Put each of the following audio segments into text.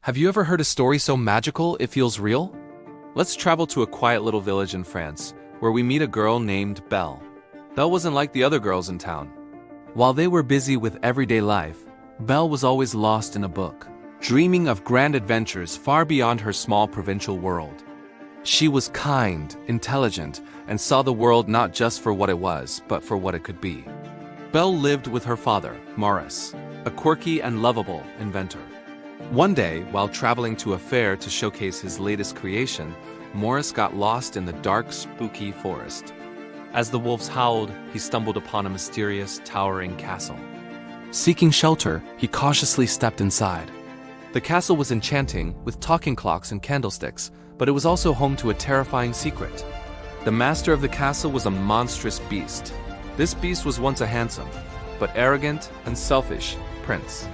Have you ever heard a story so magical it feels real? Let's travel to a quiet little village in France, where we meet a girl named Belle. Belle wasn't like the other girls in town. While they were busy with everyday life, Belle was always lost in a book, dreaming of grand adventures far beyond her small provincial world. She was kind, intelligent, and saw the world not just for what it was, but for what it could be. Belle lived with her father, Maurice, a quirky and lovable inventor. One day, while traveling to a fair to showcase his latest creation, Maurice got lost in the dark, spooky forest. As the wolves howled, he stumbled upon a mysterious, towering castle. Seeking shelter, he cautiously stepped inside. The castle was enchanting, with talking clocks and candlesticks, but it was also home to a terrifying secret. The master of the castle was a monstrous beast. This beast was once a handsome, but arrogant and selfish prince.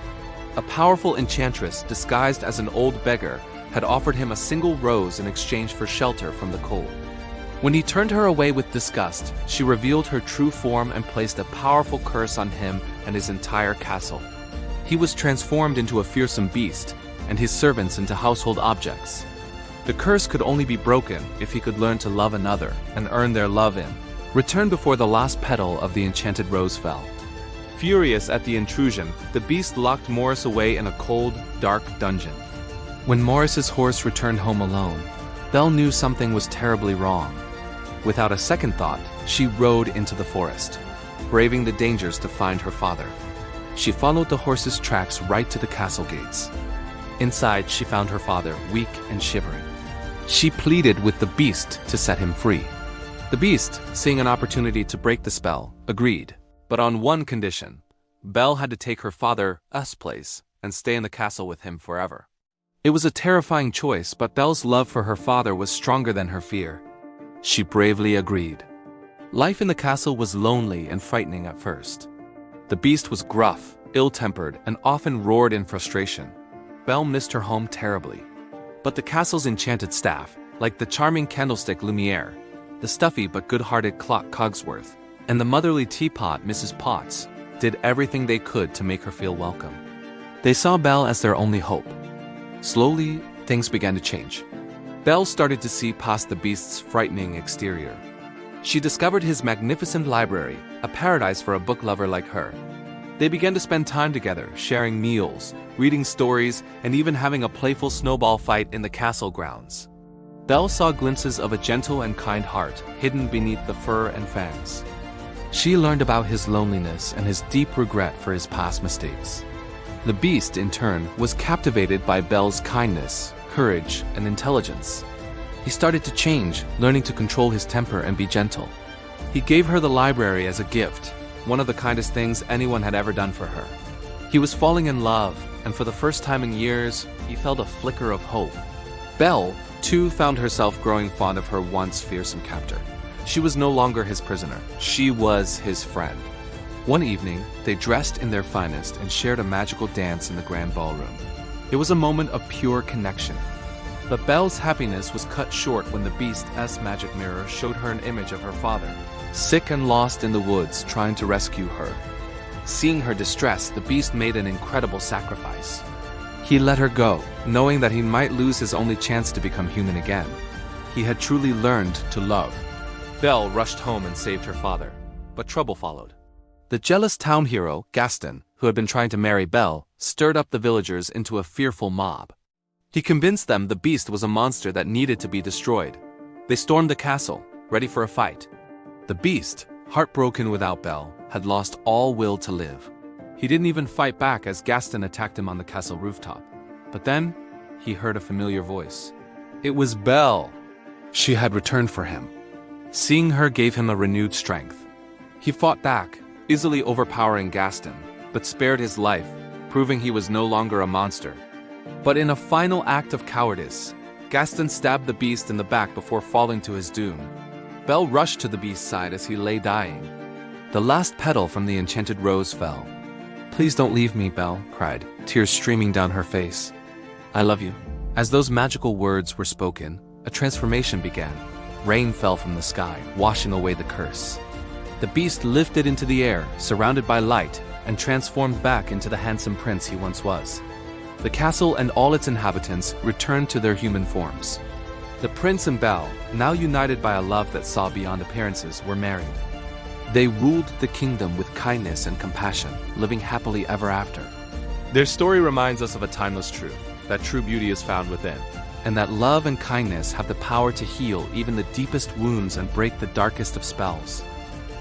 A powerful enchantress, disguised as an old beggar, had offered him a single rose in exchange for shelter from the cold. When he turned her away with disgust, she revealed her true form and placed a powerful curse on him and his entire castle. He was transformed into a fearsome beast, and his servants into household objects. The curse could only be broken if he could learn to love another and earn their love in return before the last petal of the enchanted rose fell. Furious at the intrusion, the beast locked Maurice away in a cold, dark dungeon. When Maurice's horse returned home alone, Belle knew something was terribly wrong. Without a second thought, she rode into the forest, braving the dangers to find her father. She followed the horse's tracks right to the castle gates. Inside, she found her father, weak and shivering. She pleaded with the beast to set him free. The beast, seeing an opportunity to break the spell, agreed. But on one condition: Belle had to take her father's place and stay in the castle with him forever. It was a terrifying choice, but Belle's love for her father was stronger than her fear. She bravely agreed. Life in the castle was lonely and frightening at first. The beast was gruff, ill-tempered, and often roared in frustration. Belle missed her home terribly. But the castle's enchanted staff, like the charming candlestick Lumiere, the stuffy but good-hearted clock Cogsworth, and the motherly teapot Mrs. Potts, did everything they could to make her feel welcome. They saw Belle as their only hope. Slowly, things began to change. Belle started to see past the beast's frightening exterior. She discovered his magnificent library, a paradise for a book lover like her. They began to spend time together, sharing meals, reading stories, and even having a playful snowball fight in the castle grounds. Belle saw glimpses of a gentle and kind heart hidden beneath the fur and fangs. She learned about his loneliness and his deep regret for his past mistakes. The beast, in turn, was captivated by Belle's kindness, courage, and intelligence. He started to change, learning to control his temper and be gentle. He gave her the library as a gift, one of the kindest things anyone had ever done for her. He was falling in love, and for the first time in years, he felt a flicker of hope. Belle, too, found herself growing fond of her once fearsome captor. She was no longer his prisoner. She was his friend. One evening, they dressed in their finest and shared a magical dance in the grand ballroom. It was a moment of pure connection. But Belle's happiness was cut short when the beast's magic mirror showed her an image of her father, sick and lost in the woods, trying to rescue her. Seeing her distress, the beast made an incredible sacrifice. He let her go, knowing that he might lose his only chance to become human again. He had truly learned to love. Belle rushed home and saved her father, but trouble followed. The jealous town hero, Gaston, who had been trying to marry Belle, stirred up the villagers into a fearful mob. He convinced them the beast was a monster that needed to be destroyed. They stormed the castle, ready for a fight. The beast, heartbroken without Belle, had lost all will to live. He didn't even fight back as Gaston attacked him on the castle rooftop. But then, he heard a familiar voice. It was Belle. She had returned for him. Seeing her gave him a renewed strength. He fought back, easily overpowering Gaston, but spared his life, proving he was no longer a monster. But in a final act of cowardice, Gaston stabbed the beast in the back before falling to his doom. Belle rushed to the beast's side as he lay dying. The last petal from the enchanted rose fell. "Please don't leave me," Belle cried, tears streaming down her face. "I love you." As those magical words were spoken, a transformation began. Rain fell from the sky, washing away the curse. The beast lifted into the air, surrounded by light, and transformed back into the handsome prince he once was. The castle and all its inhabitants returned to their human forms. The prince and Belle, now united by a love that saw beyond appearances, were married. They ruled the kingdom with kindness and compassion, living happily ever after. Their story reminds us of a timeless truth, that true beauty is found within, and that love and kindness have the power to heal even the deepest wounds and break the darkest of spells.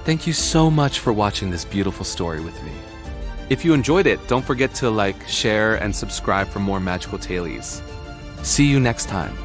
Thank you so much for watching this beautiful story with me. If you enjoyed it, don't forget to like, share, and subscribe for more magical tales. See you next time.